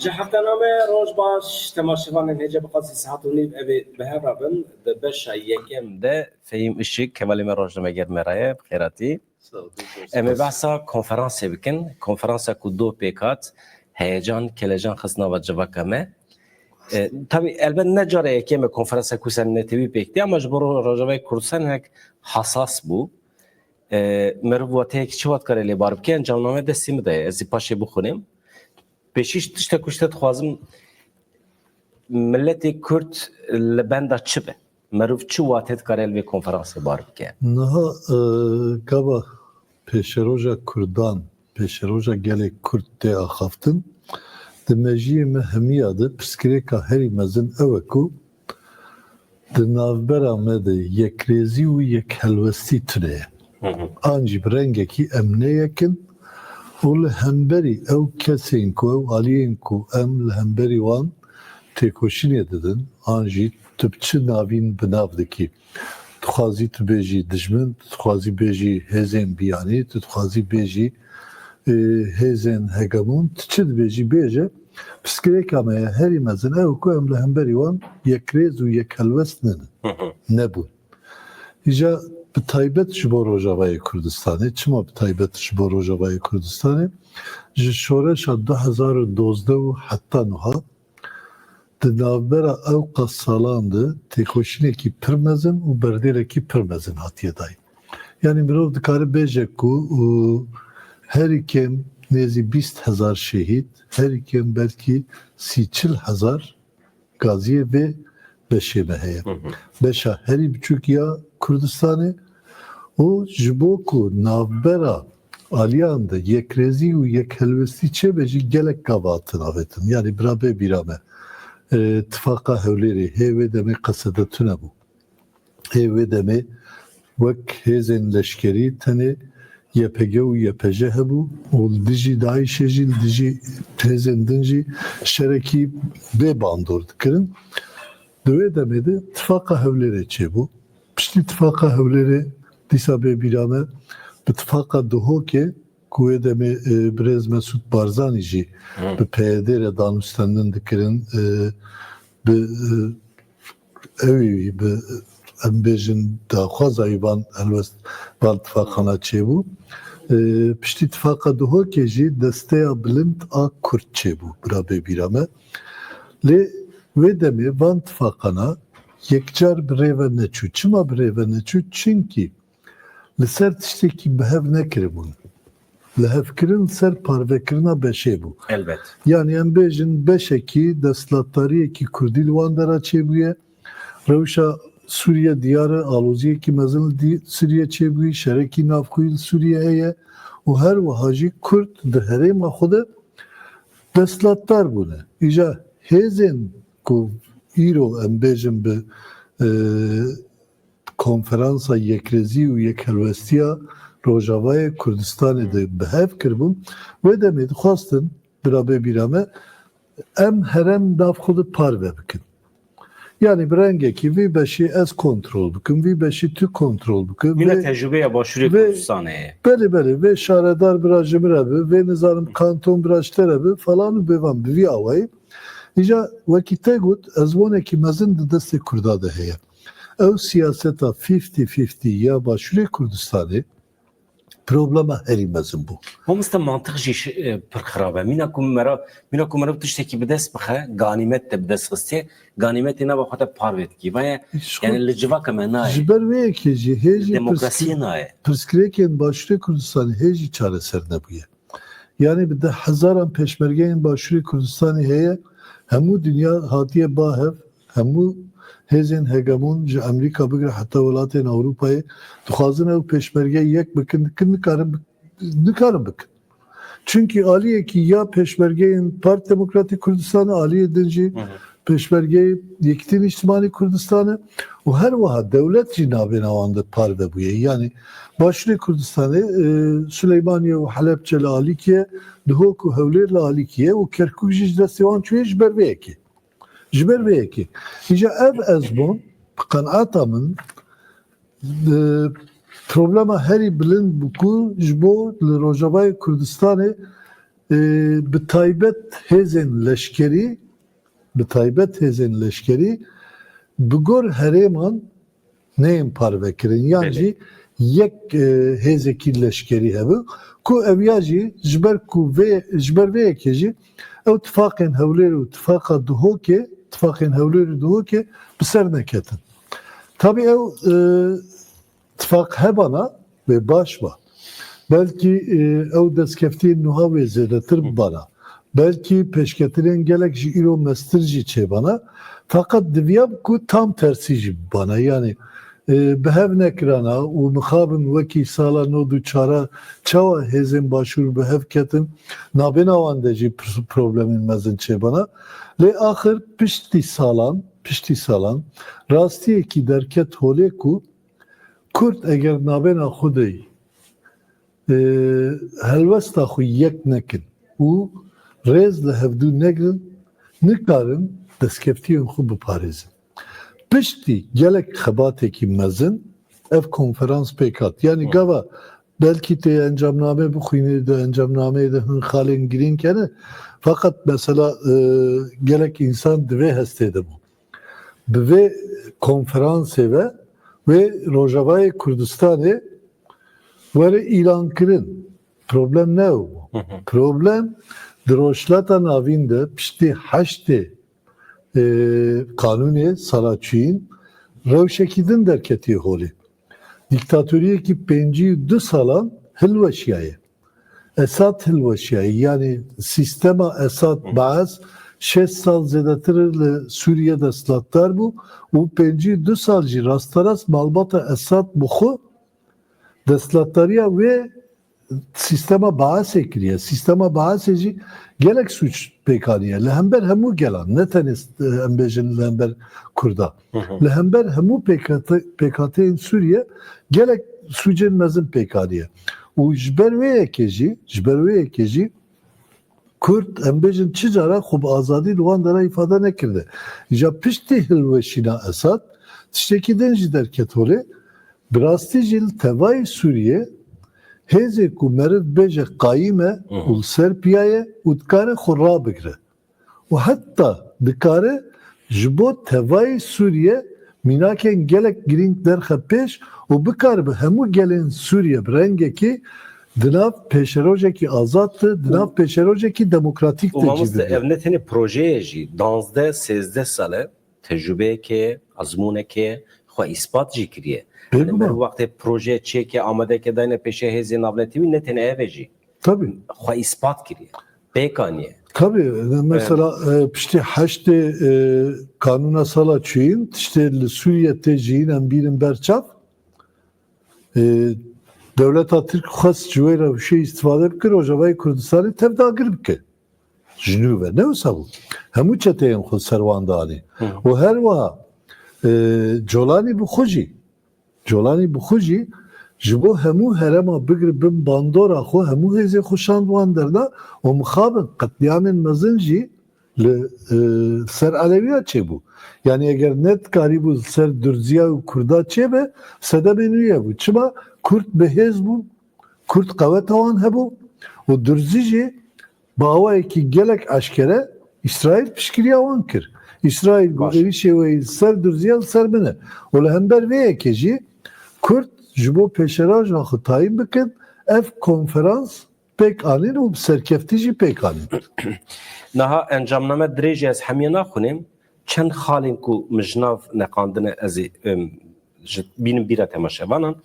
جحقنامه روز باش تماشوان هجه بقاسی ساعتونی به هرابن ده بشه یکم ده فیم اشی کوالی من روز نمیگر مرایه بخیراتی. اما بحثا کنفرانس بکن کنفرانس کو دو پیکات هیجان کلیجان خسنا و جوکمه. tabii elbette ne cara yekeme konferansa kusen netevi bekti ama jboro rojavay Kurdistan hek hassas bu. Mervate ki çivat kareli barbken camname desimi de ez paşe bu khunim. Peşiş tişte kuştet xwazim milleti Kürt lebenda çibe. Merv çivatet karel ve konferansa barbken. Naha kaba peşeroja Kurdan peşeroja gelek Kürt de axaftin. Demejiyê me hemiya de pirsgirêka herî mezin ew e ku di navbera me de yekrêzî û yekhelwestî tune ye. An jî bi rengekî emneyekin û li hemberî ew kesên ku ew aliyên ku em li hemberî wan têkoşînê didin an jî tu bi çi navîn bi nav dikî. Tu dixwazî tu bêjî dijmin, tu dixwazî bêjî hêzên biyanî, tu dixwazî bêjî hêzên hegemon, tu çi dibêjî bêje pirsgirêka me ye herî mezin ew ku em li hemberî wan yekrêz û yekhelwest nebûn. Îja bi taybet ji bo Rojavayê Kurdistanê, çima bi taybet ji bo Rojavayê Kurdistanê ji şoreşa 2012 û heta niha di navbera ew qas salan de têkoşînekî pir mezin û berdêrekî pir mezin hatiye dayîn. Yani mirov dikare bêje ku herî nêzî 20,000 şehîd, herî belkî 30-40,000 gaziyê vê beşê me heye. Beşa herî biçûk ya Kurdistanê û ji bo ku navbera aliyan de yekrêzî û yekhelwestî çêbe jî gelek gava hatin avêtin. Yani birabe bîrame. Tifaka Hewlêrê hêvê demê qesede tune bû. Hêvê demê wek hêzên leşkerî tenê YPG û YPJ hebû û dijî Daişê jî dijî hêzên din jî şerekî bê bandor dikirin. Di wê demê de Tifaka Hewlêrê çêbû. Piştî Tifaka Hewlêrê dîsa bê bîrame bi Tifaka Duhokê ku wê demê Birêz Mesûd Barzanî jî bi PYD re danûstendin dikirin bi evî bi em bêjin daxwaza van helwest van tifakana çêbû. Piştî Tifaka Duhokê jî desteya bilind a Kurd çêbû birabe bîrame. Lê wê demê van tifakana yekcar bi rêve neçû. Çima bi rêve neçû? Çünkî li ser tiştekî bi hev nekiribûn. Li hevkirin ser parvekirina beşê bû. Elbet. Yani em bêjin beşekî destlatdariyekî Kurdî li wan dera çêbûye. Rewşa Suriye diyarı aloziyekî mezin li Suriye çêbûyî, şerekî navxwî li Suriye heye û her wiha jî Kurd di herêma xwe de destlatdar bûne. Îja hêzên ku îro em bêjin bi konferansa yekrêzî û yekhelwestiya Rojavayê Kurdistanê de bi hev kiribûn wê demê dixwastin birabe bîrame em herem nav xwe de parve bikin. Yani bir rengekî vî beşî ez kontrol bikim, vî beşî tu kontrol bikim. Mine tecrübeya başvuru Kurdistanê. Belê vê şaredar bira ji min re bi, vê nizanim kanton bira ji te re bi falan û bêvan bi vî awayî. Îja wekî te got ez wonekî mezin di destê Kurda de heye. Ew siyaseta 50-50 ya başvurê Kurdistanê problema herî mezin bû. Homista mantık jî pir xirab e. Mîna ku merav tiştekî bi dest bixe, ganîmet de bi dest xistê, ganîmetê nava xwe te parve dikî. Vaya yani li civaka me nayê. Ji ber wê yekê jî hê jî Demokrasiyê nayê. pirsgirêkên başvurê Kurdistanê hê jî çareser nebûye. Yani bi de hezaran peşmergeyên başvurê Kurdistanê heye hemû dünya hatiye bahev, hemû hêzên hegemon ji Amerîka bigire heta welatên Ewropayê dixwazin ew peşmerge yek bikin nikarin bikin. Çünkü aliyekî ya peşmergeyên Parti Demokratîk Kurdistanê aliyê din jî peşmergeyê Yekîtîn İçtimai Kurdistanê û her wiha dewlet jî navêna wan de parve bûye. Yani başvurê Kurdistanê Süleymaniye û Helepçe li alîkiye, Duhok û Hewlêr li alîkiye û Kerkûk jî ji destê wan çûye ji ber vê yekê. Ji ber vê yekê. Îja ev ez bûn bi qenaata min problema herî bilind bû ku ji bo li Rojavayê Kurdistanê bi taybet hêzên leşkerî bi gor herêman neyên parvekirin. Yan jî yek hêzekî leşkerî hebe ku ev ya jî ji ber vê yekê jî ew tifaqên hewlêr û tifaqên hewlêr û dihokê bi ser neketin. Tabii ew tifaq hebana ve baş ba. Belki ew destkeftiyên nuha wê zêdetir bana. Belki peşketirên gelek jî îro mestir jî çêbana. Fakat diviyam ku tam tersi jî bana. Yani behev nekirana û mixabin wekî sala nod û çara çawa hêzên başûr behev ketin nabêna wan de jî problemên mezin çêbana. Lê axir piştî salan rastiyekî derket holê ku Kurd eger nabêna xwedê helwesta xwe yek nekin û rêz li hevdû negirin nikarin destkeftiyên xwe biparêzin. Piştî gelek xebatekî mezin ev konferans pêk hat. Yani gava belki tê encamname bixwînê de encamnameyê de hin xalên girîng kene fakat mesela gelek insan divê hestê de bû. Bi vê konferansê ve Rojavayê Kurdistanê were îlan kirin. Problem ne o? Problem di rojhilata navîn de piştî heştê kanûnê salaçûyîn rewşekî din derketiye holê. Diktatöriyekî 52 salan hilweşiyaye. Esad hilweşiyaye. Yani sistema Esad Baez 6 sal zêdetir li Sûriye destlatdar bû û 52 sal jî rastarast malbata Esad bi xwe destlatdariya wê sistema Baezê kiriye. Sistema Baezê jî gelek suç pêkaniye. Li hember hemû gelan, ne tenê em bêjin li hember Kurda. Li hember hemû PKK'yên Sûriye gelek sucên mezin pêkaniye. û ji ber wê yekê jî Kurd em bêjin çi cara xwe bi azadî li wan dera îfade nekirdi. Ja piştî hilweşîna Esad tiştekî din jî derket holê bi rastî jî li tevayê Sûriye hêzê ku meriv bêje qayîm e û li ser piyaye û dikare xwe rabigire. û heta dikare ji bo tevayê Sûriye mînakên gelek girîng derxe pêş û bikare bi hemû gelên Sûriye bi rengekî di nav pêşerojekî azadtir, di nav pêşerojekî demokratîk de Mamızda ev ne tenê projeyê jî 12-13 sale tecrübeyekê, azmûnekê xwe îspat jî kiriye. Yani mer wextê proje çêke amadeke dayne pêşê hêzên navnetî ne tenê ev e jî. Tabii. Xwe îspat kiriye. Pêkaniye. Tabii. Mesela piştî heştê kanûna sala çûyîn tiştê li Sûriye tê jîyîn em bînin berçav Devleta Türk xwest ji wê re şê îstîfade bikir Rojavayê Kurdistanê tevdagir bike. Ji nû ve ne wisa bû? Hemû çeteyên xwe ser wan danî. û her wiha Colanî bi xwe jî ji bo hemû herema bigir bin bandora xwe hemû hêzê xwe şand wan derda û mixabin qetliyamên mezin jî li ser Alevîya çêbû. Yani eger net karî bû ser Dürziya û Kurda çêbe sedemên wî hebû. Çima Kurd bihêz bûn, Kurd qeweta wan hebû û Dürzî jî bawayekî gelek eşkere İsrail piştgiriya wan kir. İsrail got evî şêweyî ser Dürziya li ser min e. û li hember vê yekê jî Kurd ji bo pêşeraja xwe tayîn bikin ev konferans pêk anîn û bi serkeftî jî pêk anîn. Niha encamname dirêjî ez hemiye naxwînim çend xalên ku mijnav neqandine ez ê bînim bîra temaşevanan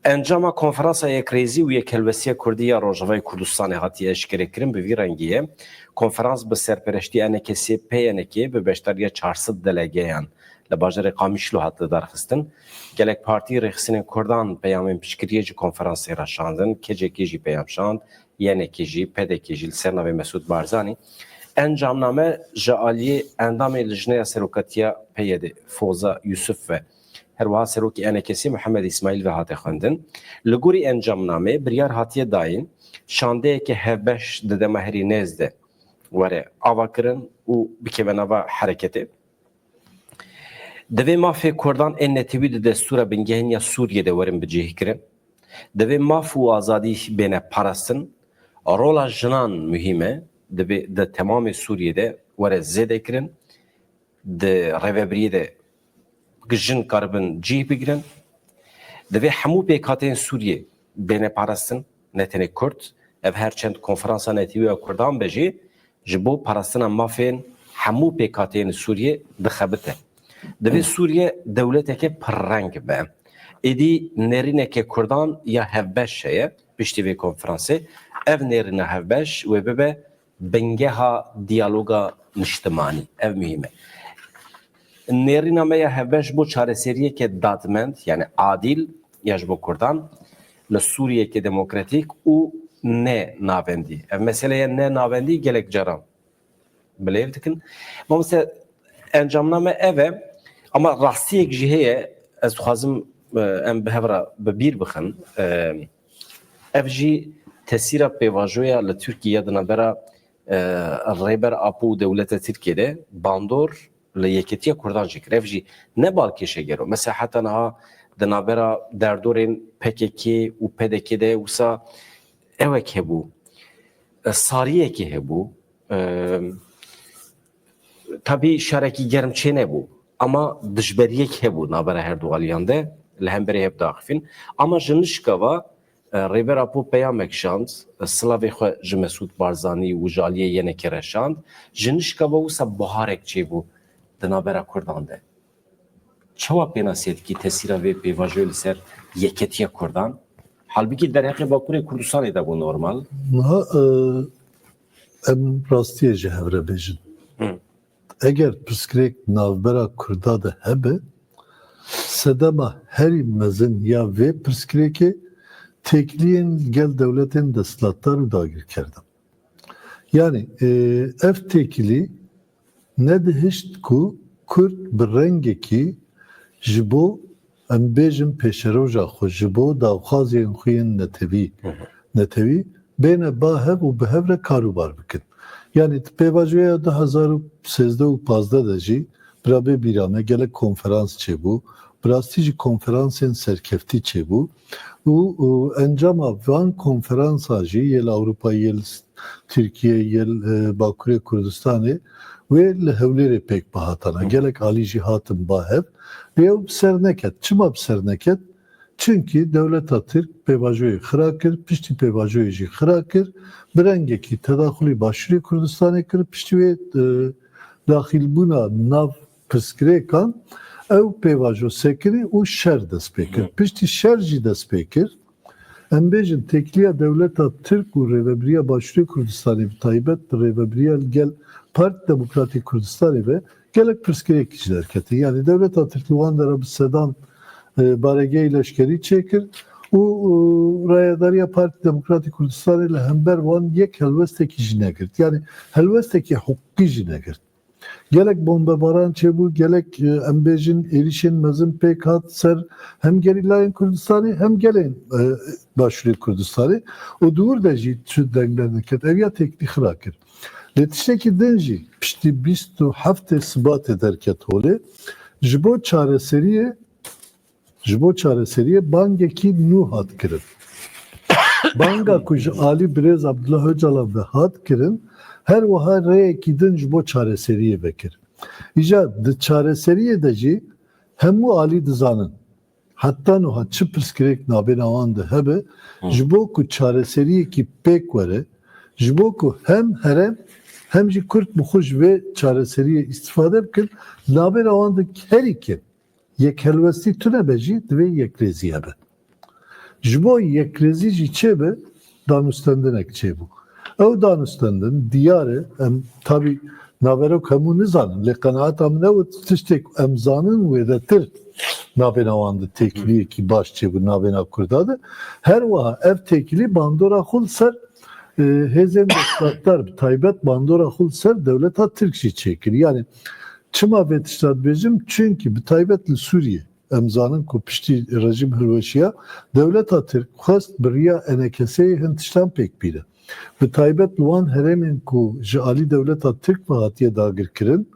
encama konferansa yekrêzî û yekhelwesiya Kurdî ya Rojavayê Kurdistanê hatiye eşkere kirin bi vî rengiyê. Konferans bi serpereştî NKC PNK bi beşdariya 400 delegeyan li bajarê Qamişlo hat darxistin. Gelek partî rêxistinên Kurdan peyamên piştgiriyê ji konferansê re şandin. Kecekî jî peyam şand, YNK jî, PDK jî li ser navê Mesûd Barzanî. Encamname ji aliyê endamê Lijneya Seroketiya PYD Foza Yusuf ve herwiha serokê NKC Mihemed İsmail ve hate xwendin. Li gorî encamnamê biryar hatiye dayîn şandeyeke hevbeş di dema herî nêz de were ava kirin û bikeve nava hereketê. Divê mafê Kurdan ên netîwî di destûra bingehîniya Sûriyê de werin bicihîkirin. Divê maf û azadî bêne parastin, rola jinan mühime de tamamı Suriye'de vere zede kirin de reveberiye de jin karbin cih bigirin de hemû pêkhatên Suriye bêne parastin netene Kurd ev her çend konferansa netiya Kurdan bejî ji bo parastina mafên hemû pêkhatên Suriye dixebite. Divê Suriye dewleteke pirreng be. Êdî nêrîneke Kurdan ya hevbeş heye piştî vê konferansê. Ev nêrîna hevbeş wê bibe bengeha diyaloga niştimanî. Ev mühim e. Nêrîna me ya hevbeş bo çareseriyeke dadmend yani adil ya ji bo Kurdan li Suriyeke demokratîk û ne navendî. Ev meseleye ne navendî gelek caran bilêv dikin. Ma mesela encamname ev e ama rastiyek jî heye ez dixwazim em bi hevra bi bîr bixin ev jî tesîra pêvajoya li Tirkiye di navbera rêber apû û dewleta Tirkiyeyê bandor li yekîtiya Kurdan jî kir. Ev jî ne balkêşe gero. Mesela heta niha di navbera derdorên PKK û PDK de wisa ewek hebû. Sariyekê hebû. Tabii şarekî germçê nebû. Ama dijberiyek hebû navbera her du aliyan de li hemberî hep daxivîn. Ama ji nişkava rêber apû peyamek şand, silavê xwe ji Mesûd Barzanî û jaliyê yenekê re şand, ji nişkava wisa biharek çêbû di navbera Kurdan de. Çawa pênasiyê dikî tesîra vê pêvajoyê li ser yeketiya Kurdan? Halbuki derheqê Bakurê Kurdistanê de bû normal. Niha em rastiye ji hev re bêjin. Eger pirsgirêk navbera Kurda de hebe sedema herî mezin ya vê pirsgirêkê tekliyên gel devletên destlatdar û dagir kerdin. Yani ev tekilî ne dihişt ku Kurd bi rengekî ji bo em bêjin pêşeroja xwe ji bo dawxwazên xwe yên netewî bêne bahev û bi hev re karûbar bikin. Yani pêvajoya 2013 û 15 de jî birabê bîrame gelek konferans çêbû, bi rastî jî konferansên serkeftî çêbû û encama van konferansa jî yel Avrupayê yel Tirkiye yel Bakurê Kurdistanê wê li Hewlêrê pêk bihatana. Gelek alî jî hatin bahev rêw bi ser neket. Çima bi ser neket? Çünkü devleta Türk pêvajoyê xira kir, piştî pêvajoyê jî xira kir, bi rengekî tedaxulî Başûrê Kurdistanê kir, piştî wê daxîlbûna nav pirsgirêkan ew pêvajo sekirî û şer dest pê kir. Piştî şer jî dest pê kir. Em bêjin tekliya devleta Türk û Rêveberiya Başûrê Kurdistanê bi taybet Rêveberiya gel Parti Demokratîk Kurdistanê ve gelek pirsgirêk jî derketin. Yani devleta Türk li wan dere bi sedan baregeyê leşkerî çêkir û Rayadariya Parti Demokratîk Kurdistanê li hember wan yek helwestekî jî negirt. Yani helwestekî huquqî jî negirt. Gelek bombebaran çêbû, gelek em bêjin êrişên mezin pêk hat ser hem gerîlayên Kurdistanê hem gelên Başûrê Kurdistanê û dûr de jî çi dengler neket. Ev ya teklî xira kir. Lê tiştekî din jî piştî 27 Sibatê derket holê ji bo çareseriyê bangekî nû hat kirin. Banga ku ji alî Birêz Abdullah Öcalan ve hat kirin her wiha rêyekî din ji bo çareseriyê vekir. Îja di çareseriyê de jî hemû alî dizanin. Hatta niha çi pirsgirêk navbêna wan de hebe ji bo ku çareseriyekî pêk were, ji bo ku hem herem hem jî Kurd bixwe ji vê çareseriyê îstîfade bikin, navbêna wan de herî yek helwestî tune be jî divê yekrêzî hebe. Ji bo yekrêzî jî çêbe danûstendinek çêbû. Ew danûstendin diyar e em tabii naverok hemû nizanin lê qenaeta min ew tiştek em zanin wê de tir navbêna wan de têkiliyekî baş çêbû navbêna Kurda de her wiha ev têkilî bandora xwe li ser hêzên destlatdar bi taybet bandora xwe li ser dewleta Tirk jî çêkir. Yani çima vê tişta dibêjim çünkü bi taybet li Sûriye em zanin ku piştî rejim hilweşiya dewleta Tirk xwest bi riya enekeseyê hin tiştan pêk bîre. Bi taybet li wan herêmên ku ji alî dewleta Tirk ve hatiye dagirkirin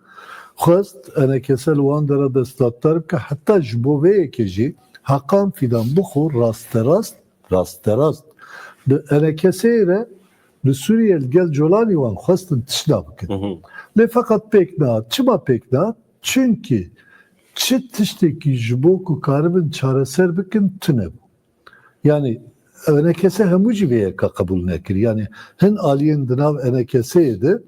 xwest enekese li wan dere destlatdar bike heta ji bo vê yekê jî heqan fîdan bixwe rasterast bi enekeseyê re li Suriye gel Colani wan xwestin tişna bikin. Lê feqet pêk nehat. Çima pêk nehat? Çünkü çi tiştekî ji bo ku karibin çareser bikin tune bû. Yani enekese hemû jî vê yeka qebûl nekir. Yani hin aliyên di nav enekeseyê de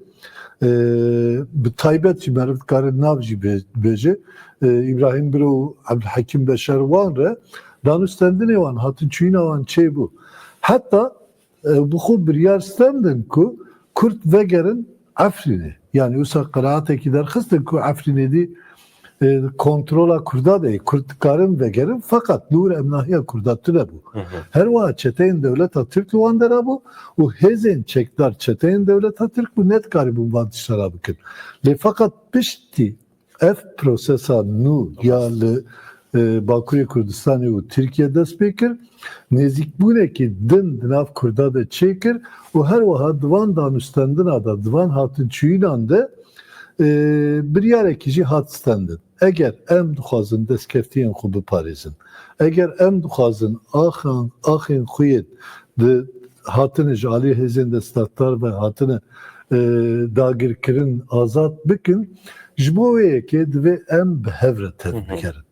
bi taybet jî meriv dikarin nav jî bêje İbrahim Biro û Ebdulhekim Beşer wan re danûstendinê wan hatin çûyîna wan çê bû. Heta bi xwe biryar stendin ku Kurt vegerin Efrînê. Yani wisa qiraatekî derxistin ku Efrînê dî kontrola Kurda değil. Kurt dikarin vegerin fakat nur emnahiya Kurda tune bû. Her wa çeteyên devleta Türk li wan dera bû û hêzên çekdar çeteyên devleta Türk bû ne dikarîbûn van tiştera bikin. Lê fakat piştî ev prosesa nû ya li Bakurê Kurdistanê û Tirkiye dest pê kir, nêzîkbûnekî din di nav Kurda de çê kir û her wiha di van danûstendina da di van hatin çûyînan de biryarekî jî hat stendin. Eger em dixwazin destkeftiyên xwe biparêzin, eger em dixwazin axên xwe yên di hatine ji alî hêzên destdar ve hatine dagirkirin azad bikin, ji bo wê yekê divê em bi hev re tev bikerin.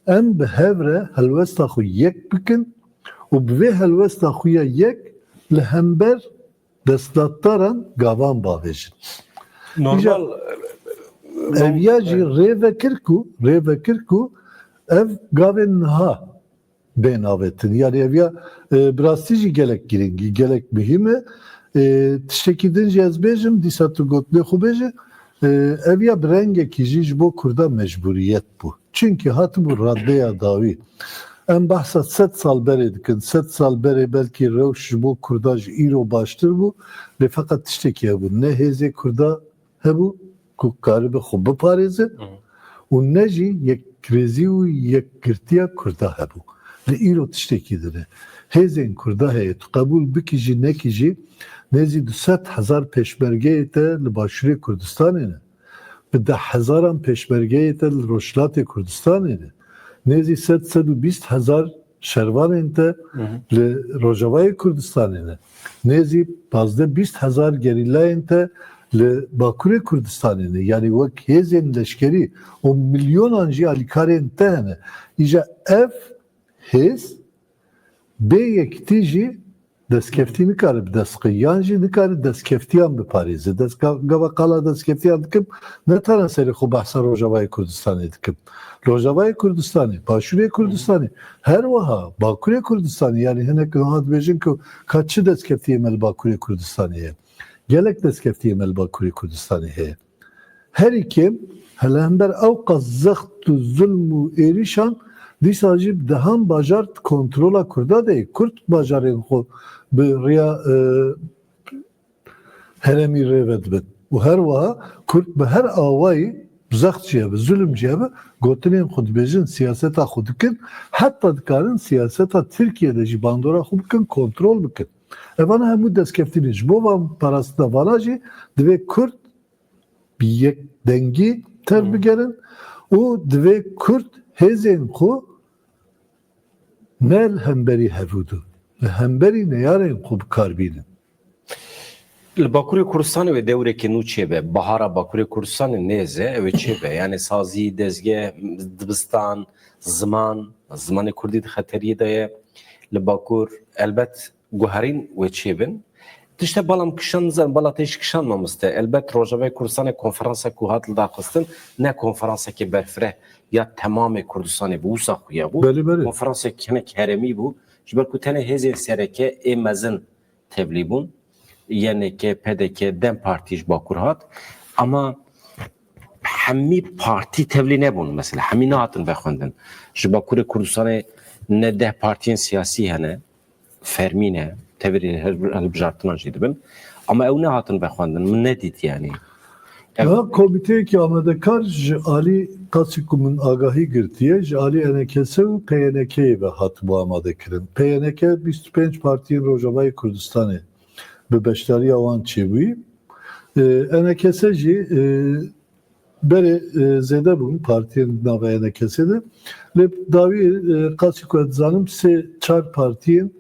Em bi hev re helwesta xwe yek bikin û bi vê helwesta xwe ya yek li hember destdaran gavan bavêjin. Normal Ev ya jî rê vekir ku ev gavên niha bên avetin. Yani ev ya birastî jî gelek giringî, gelek mühim e. Tiştekî din jî ez bêjim, dîsa tu gotinê xwe bêje, ev ya bi rengekî jî ji bo Kurda mecburiyet bû. Çünkü hatibû raddeya dawî. Em behsa 100 sal berê dikin, 100 sal berê belkî rewş ji bo Kurda ji îro baştir bû, lê feqet tiştekî hebû. Ne hêzê Kurda hebû ku karibe xwe biparêzin û ne jî yekrêzî û yekgirtiya Kurda hebû. Li îro tiştekî dine. Hêzên Kurda heye tu qebûl bikî jî nekî jî nêzî 200,000 pêşmergeyê te li Başûrê Kurdistanê ne. Bi 10,000 pêşmergeyê te li Rojhilatê Kurdistanê ne. Nêzî 100-120,000 şervanên te li Rojavayê Kurdistanê ne. Nêzî 15-20,000 gerîlayên te li Bakurê Kurdistanê ne. Yani wek hêzên leşkerî û milyonan jî alîkarên te hene. Îja ev hêz bê yekitî jî destkeftî nikare bi dest qiyan jî nikare destkeftiyan biparêze. Gava qala destkeftiyan dikim ne tane serê xwe behsa Rojavayê Kurdistanê dikim. Rojavayê Kurdistanê, Başûrê Kurdistanê, her wiha Bakurê Kurdistanê yani hinek niha dibêjin ku ka çi destkeftiyê me li Bakurê Kurdistanê heye. Gelek destkeftiyê me li Bakurê Kurdistanê heye. Herî kim hele hember ew qas zext û zulm û êrîşan dîsa jî dihan bajar kontrola Kurda deyê. Kurd bajarên xwe bi rêya heremî rêve dibin. û her wiha Kurd bi her awayî zext jî hebe, zulm jî hebe, gotinên xwe dibêjin siyaseta xwe dikin, heta dikarin siyaseta Tirkiye'de jî bandora xwe bikin, kontrol bikin. Evana hemû destkeftînê ji bo van parastina vana jî divê Kurd bi yek dengî tev bigerin û divê Kurd hêzên xwe ne li hemberî hevûdû, li hemberî neyarên xwe bikarbînin. Li Bakurê Kurdistanê wê dewrekî nû çêbe, bahara Bakurê Kurdistanê nêze ew ê çêbe. Yani sazî, dezgeh, dibistan, zimanê Kurdî di xeteriyê de ye. Li Bakur elbet guherîn wê çêbin. Tişte balam kişan zan, bala teş kişanmamış te. Elbet Rojavayê Kurdistanê konferansa ku hat li daxistin, ne konferansekê berfireh ya temamê Kurdistanê bû, wisa xwe ya bû. Konferansekê hinek heremî bû. Ji ber ku tenê hêzên sereke ê mezin tevlî bûn. YNK, PDK, Dem Parti ji Bakur hat. Ama hemî partî tevlî nebûn mesela. Hemî nehatin vexwendin. Ji Bakurê Kurdistanê ne 10 partiyên siyasî hene, fermîn e, tevirî hilbijartinan jî dibin. Ama ew nehatin vexwendin. Min nedît yani. Ya komiteyekî amedekar ji alî qasî ku min agahî girtiye ji alî NKS û PNK'yê ve hatibû amadekirin. PNK 25 partiyên Rojavayê Kurdistanê bi beşdariya wan çêbûyî. NKS jî berê zêde bûn partiyên nava NKS'de. Lê dawî qasî ku ez dizanim 3-4 partiyên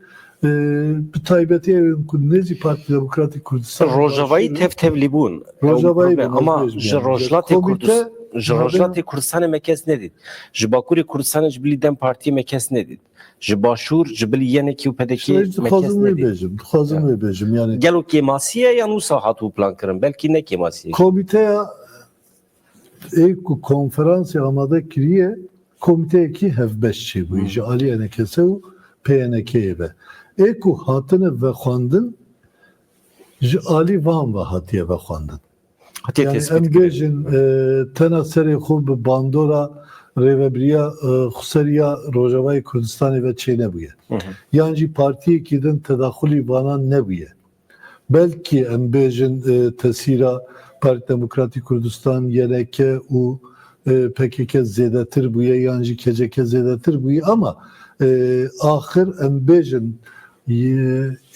bir taybeti evin ku nezi Parti Demokratik Kurdistan Rojavayı tev libun. Rojavayı ama Rojlati Kurdistan Rojlati Kurdistan mekes nedid. Jibakuri Kurdistan jibli dem parti mekes nedid. Jibaşur jibli yeneki upedeki mekes nedid. Xazım bejim yani Gelo kemasiye ya nusa hatu plan kırın. Belki ne kemasiye? komiteye konferans amada kiriye komiteye ki hevbeşçi bu işi Ali Enekesev PNK'ye ve Eko hatını ve xwandin ji Ali van ve hatiye ve xwandin. Hatiye Yani tespit em kırın. bejin tena serê xwe bi bandora rêveberiya Xuseriya Rojavayê Kurdistanê ve çê nebûye. Yan jî partiyekî din tedaxulî vanan nebûye. Belkî em bêjin tesîra Parti Demokratik Kurdistan YLK û PKK zêdetir bûye yan jî KCK zêdetir bûye ama axir em bêjin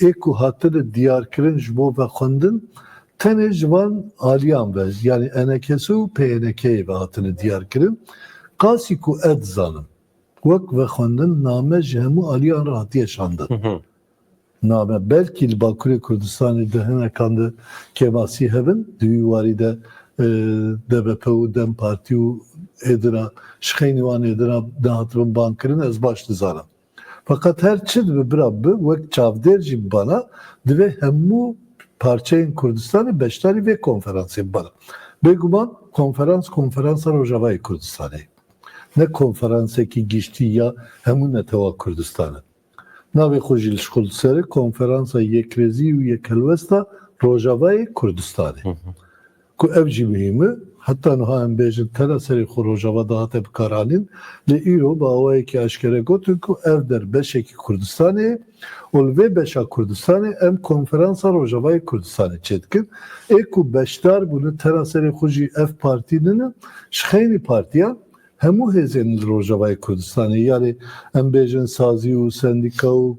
êku hatine diyarkirin ji bo vexwendin tenê ji van aliyan ve yani NKS û PNK'ye ve hatine diyarkirin qasî ku ed zanin wek vexwendin name ji hemû aliyan re hatiye şandin. Name belkî li Bakurê Kurdistanê de hinekan de kemasî hebin di wî warî de DBP û Dem Partî û êdira şixeynî wan êdira nehatibin bankirin ez baş dizanim. Fakat her çi dibe bira bi wek çavdêr jî bana divê hemû parçayên Kurdistanê beşdarî vê konferansê bana. Bêguman konferansa Rojavayê Kurdistanê. Ne konferansekî giştî ya hemû netewa Kurdistanê. Navê xwe jî li şkul serê konferansa Yekrêzî û Yekhelwesta Rojavayê Kurdistanê. Ku ev jî mühim e, heta niha em bêjin tela serê xwe Rojava da hate bikaranîn, lê îro bi awayekî eşkere gotin ku ev der beşekî Kurdistanê û li vê beşa Kurdistanê em konferansa Rojavayê Kurdistanê çê dikin. Ê ku beşdar bûne tela serê xwe jî ev partîninin şixeynî partiyan hemû hêzên li Rojavayê Kurdistanê yani em bêjin sazî û sendîka û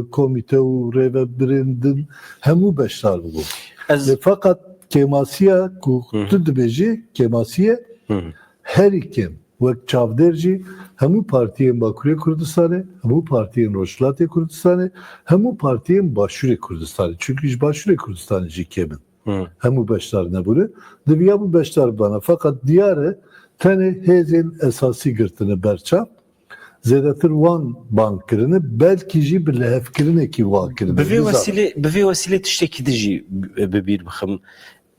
komîte û rêvebirên din hemû beşdar bûbûn. Fakat kemasiya ku tu dibêjî kemasiye herî kim wek çavdêr jî hemû partiyên Bakurê Kurdistanê, hemû partiyên Rojhilatê Kurdistanê, hemû partiyên Başûrê Kurdistanê. Çünkü ji Başûrê Kurdistanê jî kemin. Hemû beşdar nebûne. Diviya bu beşdar bana. Fakat diyare tenê hêzên esasî girtine berçav. Zêdetir wan bankirine belkî jî bi lehevkirinekî wan kirine. Bi vê wesilê tiştekî de jî bi bîr bixim.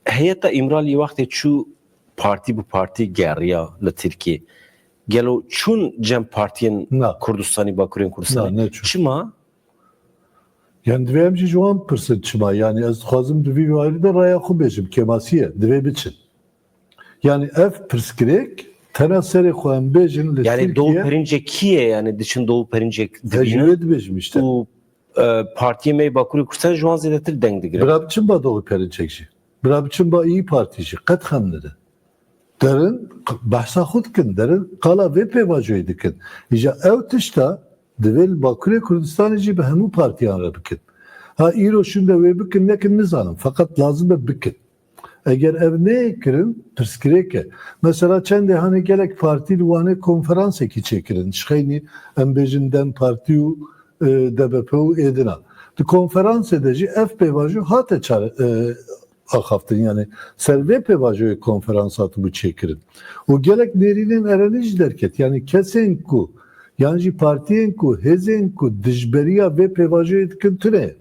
Heyeta İmralı'yı wextê çû partî bi partî geriya li Tirkiye. Gelo çûn cem partiyên Kurdistanê Bakurên Kurdistanê. Çima? Yani divê em jî ji wan pirsin çima. Yani ez dixwazim di vî warî de raya xwe bêjim kemasiye divê biçin. Yani ev pirsgirêk tena serê xwe em bêjin li Yani Doğu Tirkiye. Perincekiye yani diçin Doğu Perinçek Tecrübe dibêjim işte. û partiyê me Bakurê Kurdistanê ji wan zêdetir deng digire. Bira biçin ba Doğu Perinçek jî. Bira biçin ba İYİ Partî jî. Qet xemnire. Derin behsa xwe dikin. Derin qala vê pêvajoyê dikin. Îja ew tişta divê li Bakurê Kurdistanê jî bi hemû partiyan re bikin. Ha îro şûn de wê bikin nekin nizanim. Fakat lazım e bikin. Eğer ev ne kirin pirsgirêk. Mesela çendê hani gelek partî li wanê konferansekî çêkirin. Şixeynî em bêjin Dem Partî û DBP û êdina. Di konferansê de jî ev pêvajo hate axaftin yani ser vê pêvajoyê konferans hatibû çêkirin. û gelek nêrînên erenî jî derket yani kesên ku yan jî partiyên ku hêzên ku dijberiya vê pêvajoyê dikin tune.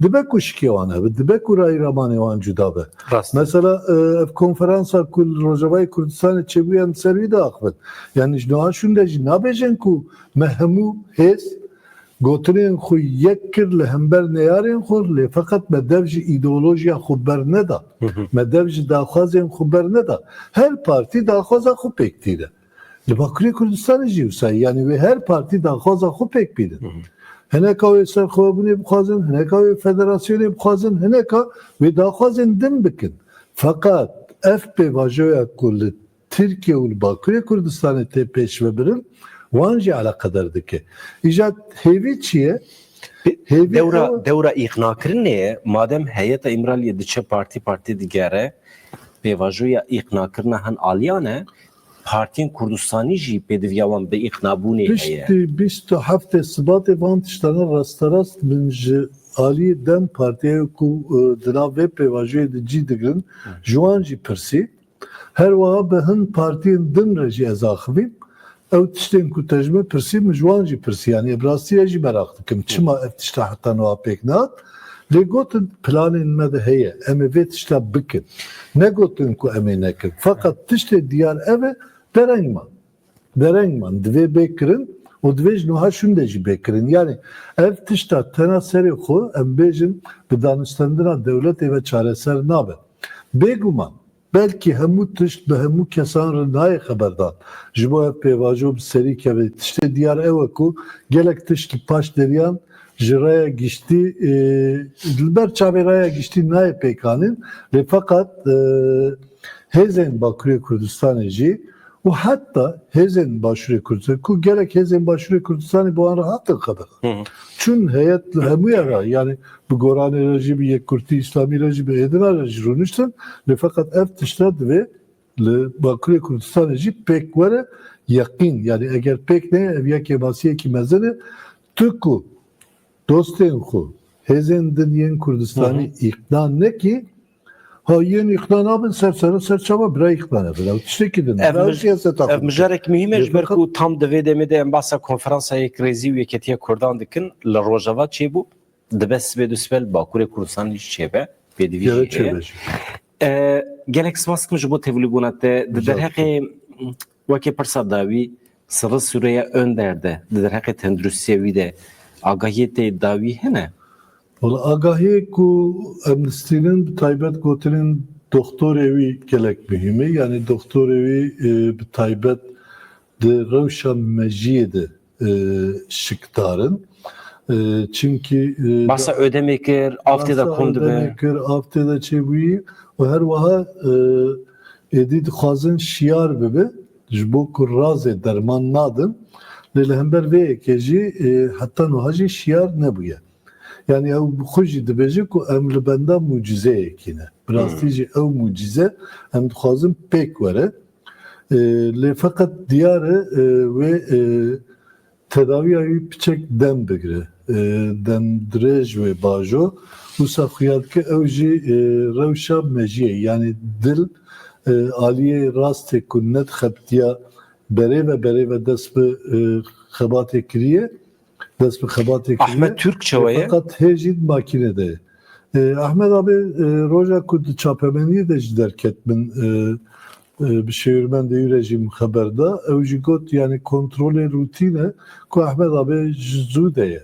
Dibe ku şikê wan hebe, dibe ku rayî ramanê wan cuda be. Mesela ev konferansa ku Rojavayê Kurdistanê çêbûyan ser wî de axivin. Yani ji niha şûn de jî nabêjin ku me hemû hêz gotinên xwe yek kir li hember neyarên xwe lê feqet me dev jî îdeolojiya xwe berneda. Me dev jî daxwazên xwe berneda. Her partî daxwaza xwe pêk dîre. Li Bakurê Kurdistanê jî wisa yani wê her partî daxwaza xwe pêk bînin. Hineka wê serxwebûnê bixwazin, hineka wê federasyonê bixwazin, hineka wê daxwazên din bikin. Fakat ev pêvajoya ku li Tirkiye û li Bakurê Kurdistanê tê pêşvebirin wan jî alaqedar dike. İja hêvî çi ye? Dewra îqnakirin ne? Madem heyeta İmralı'yı diçe partî digere pêvajoya îqnakirina hin aliyan e Partiyên Kurdistanî jî pêdiviya wan bi îqnabûnê heye. Piştî 27 Şubatê van tiştana rasterast min ji aliyê Dem Partiye ku di nav vê pêvajiyê de cî digirin ji wan jî pirsî her wiha bi hin partiyên din re jî ez axivîm ew tiştên ku te ji me pirsî min ji wan jî pirsî yani bi rastî jî merak dikim çima ev tişta heta niha pêk nehat lê gotin planên me de heye em ê vê tişta bikin negotin ku em ê nekin fakat tiştê diyar ev e derengman divê bêkirin û divê ji niha şûn de jî bêkirin yani ev tişta tena serê xwe em bêjin bi danûstandina dewletê ve çareser nabe bêguman belkî hemû tişt bi hemû kesan re nayê xeberdar ji bo ev pêvajo bi serî keve tiştê diyar ew e ku gelek tişt ki paş deriyan ji raya giştî li ber çavê raya giştî nayê pêkanîn lê fakat hêzên Bakurê Kurdistanê jî û heta hêzên Başûrê Kurdistanê ku gelek hêzên Başûrê Kurdistanê bi wan re hatin xeberan çün heyet li hemûya re yani bi Goranê re jî bi Yekkurtî İslamî re jî bi êdina re jî rûniştin lê fakat ev tişta divê li Bakurê Kurdistanê jî pêk were yeqîn yani eger pêk neye ev yek kemasiyekî mezin e tu ku dostên xwe hêzên din yên Kurdistanî îqna nekî yên îqna nabin serçava bira îqna nebin ew tiştekî din Ev mijarek mühim e ji ber ku tam di vê demê de em bahsa konferansayê krêzî û yeketiya Kurdan dikin li Rojava çêbû dibe sibê du sibel Bakurê Kurdistanê jî çêbe pêdivî jî heye gelek spas dikim ji bo tevlîbûna te di derheqê wekî pirsa dawî Sırrı Suriye Önder'de di derheqê tenduristiyê wî de agahiyê tê dawî hene Agahiyê ku Amnesty'nin bi taybet gotinin doktorê wî gelek mühim e yani doktorê wî bi taybet di rewşa mejiyê de şikdarin çünkü bahsa ödemê kir avtê de kom dibe avtê de çêbûyî û her wiha êdî dixwazin şiyar bibe ji bo ku razê derman nadin lê li hember vê yekê jî heta niha jî şiyar nebûye yani ew xwe jî dibêje ku em li benda mucizeyekî ne bi rastî jî ew mucize em dixwazin pêk were lê feqet diyar e wê tedaviya wî piçek dem bigire dem dirêj wê bajo wisa xuya dike ew jî rewşa mejiyê yani dil aliyê rastê ku nedixebitiya berê ve dest bi xebatê kiriye dest bi xebatê kiriye Ahmet Türk çawaye fakat hêjî makînede Ahmet abi roja ku di çapemeniyê de jî derket min bi şêwirmen de wî re jî xeberda ew jî got yani kontrolê rûtîne ku Ahmet abi ji zû de ye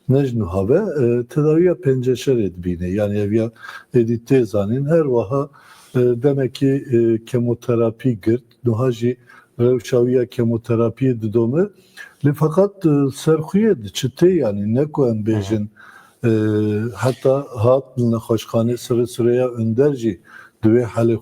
ne ji niha ve tedaviya penceşerê dibîne yani ev ya êdî tê zanîn her wiha demek ki kemoterapî girt niha jî rewşa wî ya kemoterapiyê didome lê fakat serxuyê diçite yani ne ku em bêjin heta hat li nexweşxanê Sırrı Süreyya Önder jî di wê helê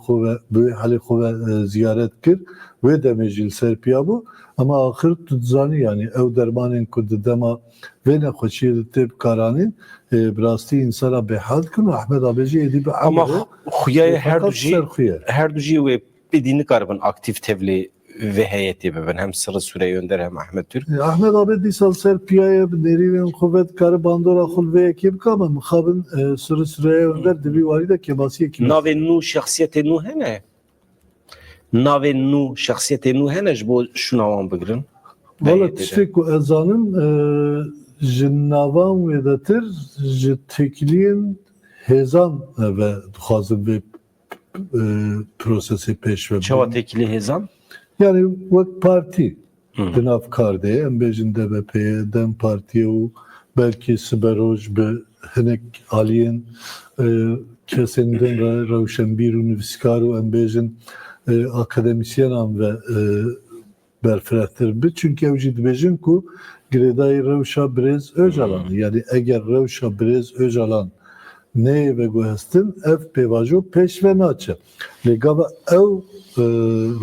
xwe ve ziyaret kir wê demê jî li ser piyabû ama axir tu dizanî yani ew dermanên ku di dema vê nexweşiyê de tê bikaranîn bi rastî insana bêhal dikin û Ahmet abi jî êdî bi ama xuyayê serxuye her du jî wê êdî nikaribin aktiv tevlî ve heyetê bibin hem Sırrı Süreyya Önder hem Ahmet Türk Ahmet abi dîsal ser piyaya bi nerîvên xwe dikare bandora xwe li vê yekê bike ama mixabin Sırrı Süreyya Önder di vî warî de kemasiyekî navên nû şexsiyetê nû hene navên nû şexsiyetê nû hene ji bo şûna wan bigirin Valla tiştê ku ez zanim ji navan wê de tir ji têkiliyên hêzan ve dixwazin vê prosesê pêş ve çawa têkilî hêzan yani wek partî di nav kardê em bêjin DBP'ye Dem Partiye û belkî Siberoj bi hinek aliyên kesên din re rewşenbîr û nivîskar û em bêjin akademisyenan ve berfirehtir bi çünkü ew jî dibêjin ku girêdayî rewşa Birêz Öcalanê yani eger rewşa Birêz Öcalan neyê veguhestin ev pêvajo pêş ve naçe lê gava ew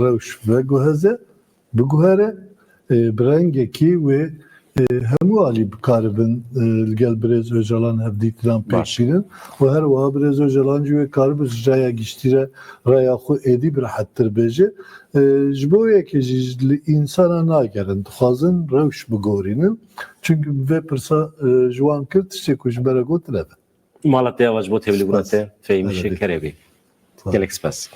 rewş veguheze biguhere bi rengekî wê hemû alî bikaribin gel Birêz Öcalan hevdîtinan pêşînin û her wiha Birêz Öcalan jî wê karibir ji raya giştî raya xwe êdî bi rehettir bêje. Ji bo yekê jî li însana nagerin, dixwazin rewş bigorînin. Çünkü vê pirsa ji wan kir tiştê ku ji ber gotin ev e. Malatya Vajbo Tevli Gurate Fehim Evet. Şekerevi. Sağ ol. Gelek spas.